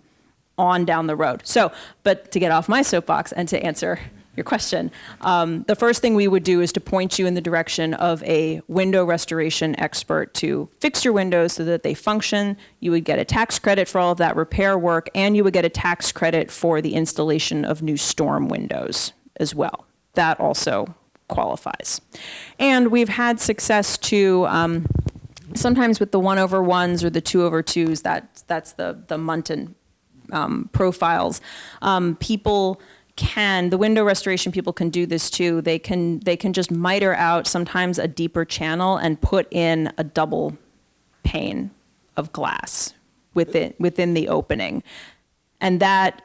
on down the road. So, but to get off my soapbox and to answer your question, the first thing we would do is to point you in the direction of a window restoration expert to fix your windows so that they function. You would get a tax credit for all of that repair work, and you would get a tax credit for the installation of new storm windows as well. That also qualifies. And we've had success to Sometimes with the 1/1s or the 2/2s, that's the Munton profiles. The window restoration people can do this too. They can just miter out sometimes a deeper channel and put in a double pane of glass within the opening. And that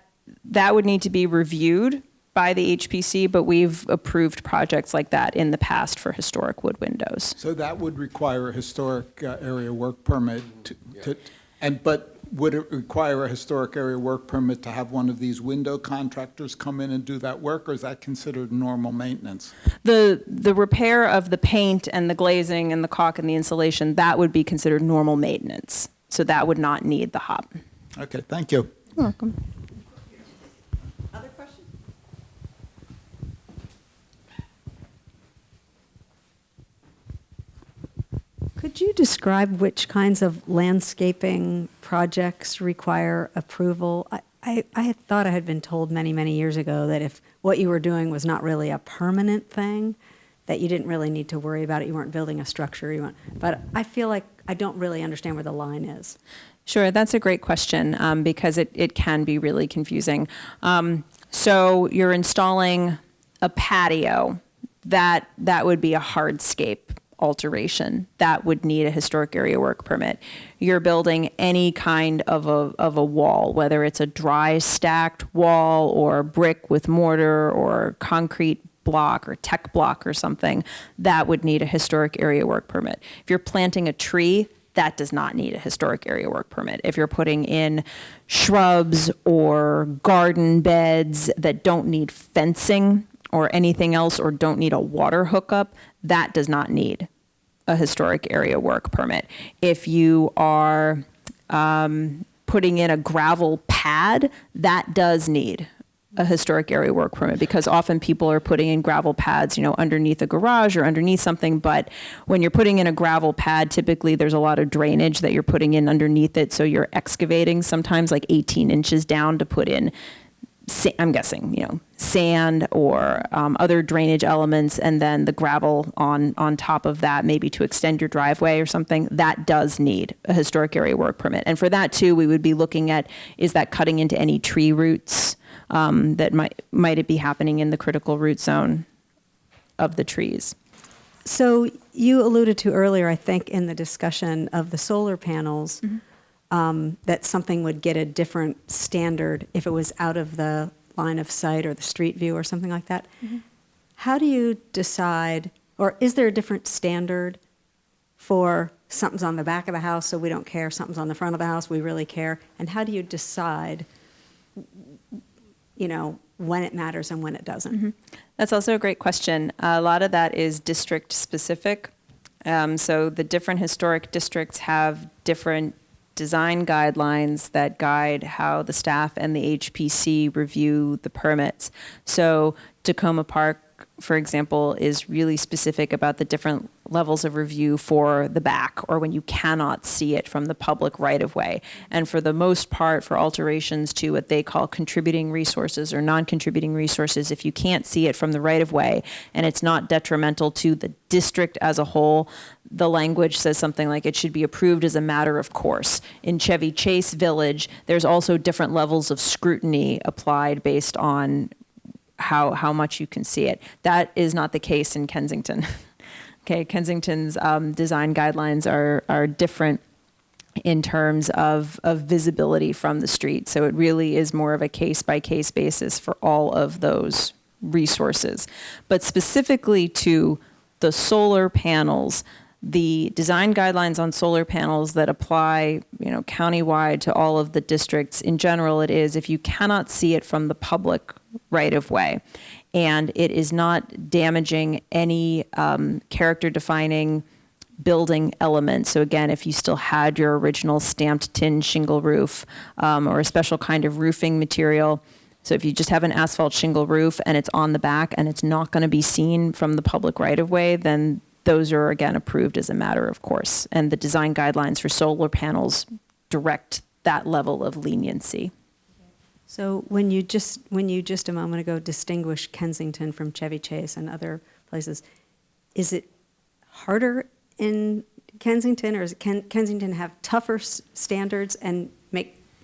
would need to be reviewed by the HPC, but we've approved projects like that in the past for historic wood windows. So that would require a historic area work permit but would it require a historic area work permit to have one of these window contractors come in and do that work, or is that considered normal maintenance? The repair of the paint and the glazing and the caulk and the insulation, that would be considered normal maintenance. So that would not need the HAWP. Okay, thank you. You're welcome. Other questions? Could you describe which kinds of landscaping projects require approval? I had thought I had been told many, many years ago that if what you were doing was not really a permanent thing, that you didn't really need to worry about it. You weren't building a structure. But I feel like I don't really understand where the line is. Sure, that's a great question because it can be really confusing. So you're installing a patio, that would be a hardscape alteration. That would need a historic area work permit. You're building any kind of a wall, whether it's a dry stacked wall or brick with mortar or concrete block or tech block or something, that would need a historic area work permit. If you're planting a tree, that does not need a historic area work permit. If you're putting in shrubs or garden beds that don't need fencing or anything else or don't need a water hookup, that does not need a historic area work permit. If you are putting in a gravel pad, that does need a historic area work permit because often people are putting in gravel pads, underneath a garage or underneath something. But when you're putting in a gravel pad, typically there's a lot of drainage that you're putting in underneath it. So you're excavating sometimes like 18 inches down to put in, I'm guessing, sand or other drainage elements, and then the gravel on top of that, maybe to extend your driveway or something. That does need a historic area work permit. And for that too, we would be looking at, is that cutting into any tree roots that might it be happening in the critical root zone of the trees? So you alluded to earlier, I think, in the discussion of the solar panels, that something would get a different standard if it was out of the line of sight or the street view or something like that. Mm-hmm. How do you decide, or is there a different standard for something's on the back of the house, so we don't care, something's on the front of the house, we really care? And how do you decide, when it matters and when it doesn't? Mm-hmm. That's also a great question. A lot of that is district specific. So the different historic districts have different design guidelines that guide how the staff and the HPC review the permits. So Tacoma Park, for example, is really specific about the different levels of review for the back or when you cannot see it from the public right-of-way. And for the most part, for alterations to what they call contributing resources or non-contributing resources, if you can't see it from the right-of-way and it's not detrimental to the district as a whole, the language says something like it should be approved as a matter of course. In Chevy Chase Village, there's also different levels of scrutiny applied based on how much you can see it. That is not the case in Kensington. Okay, Kensington's design guidelines are different in terms of visibility from the street. So it really is more of a case-by-case basis for all of those resources. But specifically to the solar panels, the design guidelines on solar panels that apply, countywide to all of the districts, in general, it is if you cannot see it from the public right-of-way and it is not damaging any character-defining building elements. So again, if you still had your original stamped tin shingle roof or a special kind of roofing material, so if you just have an asphalt shingle roof and it's on the back and it's not going to be seen from the public right-of-way, then those are, again, approved as a matter of course. And the design guidelines for solar panels direct that level of leniency. So when you just a moment ago distinguished Kensington from Chevy Chase and other places, is it harder in Kensington, or is it Kensington have tougher standards and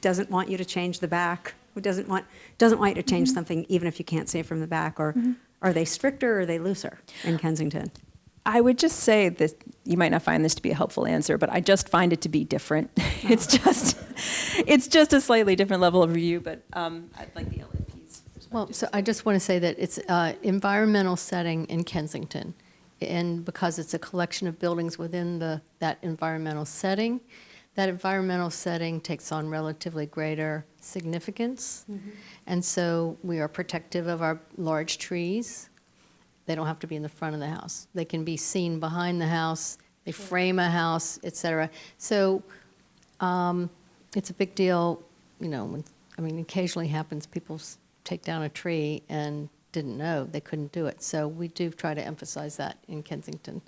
doesn't want you to change the back? Who doesn't want you to change something even if you can't see it from the back? Or are they stricter or are they looser in Kensington? I would just say that you might not find this to be a helpful answer, but I just find it to be different. It's just a slightly different level of review, but I'd like the LAP's perspective. Well, so I just want to say that it's environmental setting in Kensington, and because it's a collection of buildings within that environmental setting, that environmental setting takes on relatively greater significance. And so we are protective of our large trees. They don't have to be in the front of the house. They can be seen behind the house. They frame a house, et cetera. So it's a big deal, occasionally happens, people take down a tree and didn't know they couldn't do it. So we do try to emphasize that in Kensington.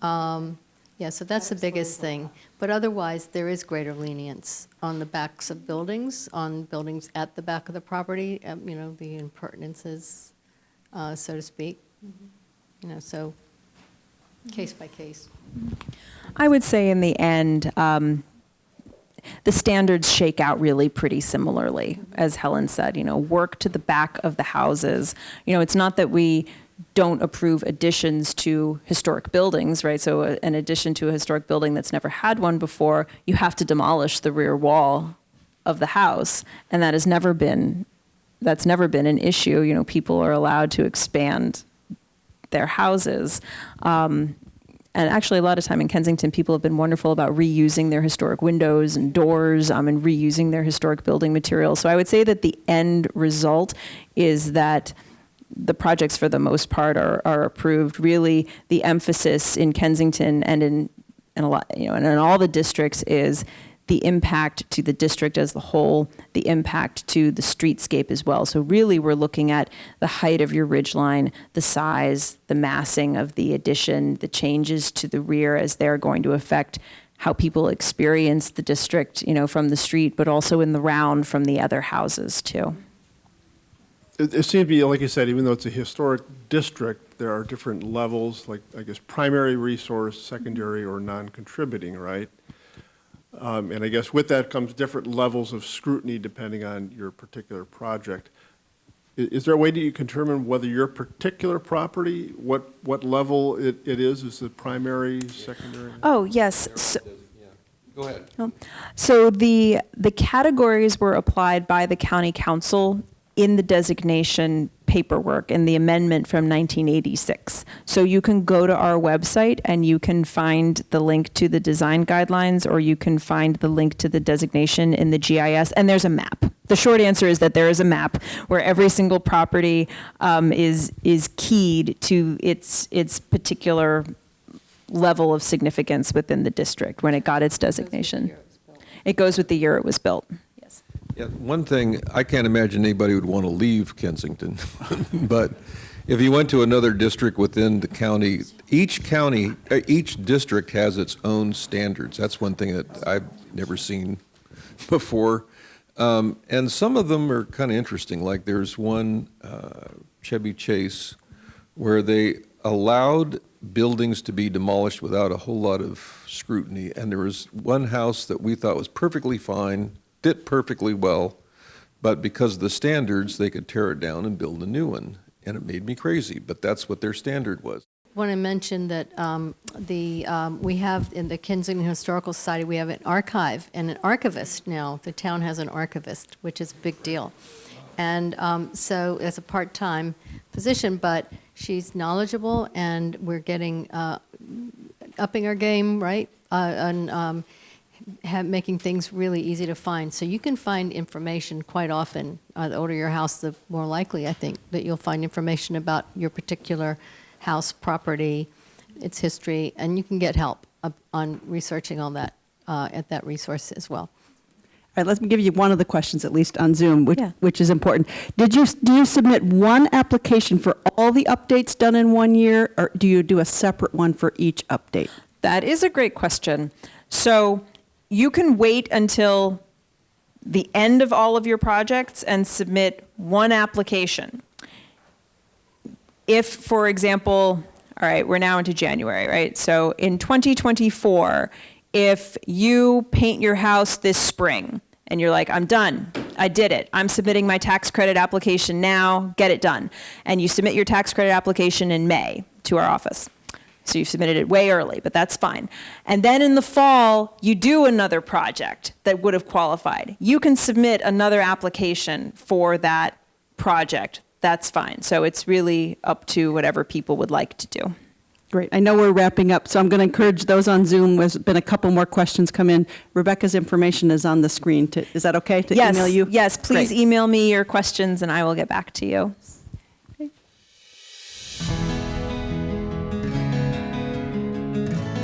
So that's the biggest thing. But otherwise, there is greater lenience on the backs of buildings, on buildings at the back of the property, the impertinences, so to speak. So case by case. I would say in the end, the standards shake out really pretty similarly, as Helen said, work to the back of the houses. It's not that we don't approve additions to historic buildings, right? So an addition to a historic building that's never had one before, you have to demolish the rear wall of the house. And that's never been an issue. People are allowed to expand their houses. And actually, a lot of time in Kensington, people have been wonderful about reusing their historic windows and doors and reusing their historic building materials. So I would say that the end result is that the projects, for the most part, are approved. Really, the emphasis in Kensington and in all the districts is the impact to the district as a whole, the impact to the streetscape as well. So really, we're looking at the height of your ridgeline, the size, the massing of the addition, the changes to the rear as they're going to affect how people experience the district, from the street, but also in the round from the other houses too. It seems to be, like you said, even though it's a historic district, there are different levels, like, I guess, primary resource, secondary, or non-contributing, right? And I guess with that comes different levels of scrutiny depending on your particular project. Is there a way that you can determine whether your particular property, what level it is? Is it primary, secondary? Oh, yes. So, Go ahead. so the categories were applied by the county council in the designation paperwork in the amendment from 1986. So you can go to our website and you can find the link to the design guidelines, or you can find the link to the designation in the GIS, and there's a map. The short answer is that there is a map where every single property is keyed to its particular level of significance within the district when it got its designation. It goes with the year it was built. Yeah, one thing, I can't imagine anybody would want to leave Kensington, but if you went to another district within the county, each district has its own standards. That's one thing that I've never seen before. And some of them are kind of interesting. Like there's one, Chevy Chase, where they allowed buildings to be demolished without a whole lot of scrutiny. And there was one house that we thought was perfectly fine, fit perfectly well, but because of the standards, they could tear it down and build a new one. And it made me crazy, but that's what their standard was. I want to mention that we have in the Kensington Historical Society, we have an archive and an archivist now. The town has an archivist, which is a big deal. And so it's a part-time position, but she's knowledgeable, and we're getting, upping our game, right? Making things really easy to find. So you can find information quite often. The older your house, the more likely, I think, that you'll find information about your particular house, property, its history, and you can get help on researching all that at that resource as well. All right, let me give you one of the questions, at least on Zoom, Yeah. which is important. Do you submit one application for all the updates done in 1 year, or do you do a separate one for each update? That is a great question. So you can wait until the end of all of your projects and submit one application. If, for example, All right, we're now into January, right? So in 2024, if you paint your house this spring and you're like, I'm done, I did it, I'm submitting my tax credit application now, get it done. And you submit your tax credit application in May to our office. So you've submitted it way early, but that's fine. And then in the fall, you do another project that would have qualified. You can submit another application for that project. That's fine. So it's really up to whatever people would like to do. Great. I know we're wrapping up, so I'm going to encourage those on Zoom. There's been a couple more questions come in. Rebeccah's information is on the screen. Is that okay to email you? Yes, please Great. email me your questions and I will get back to you.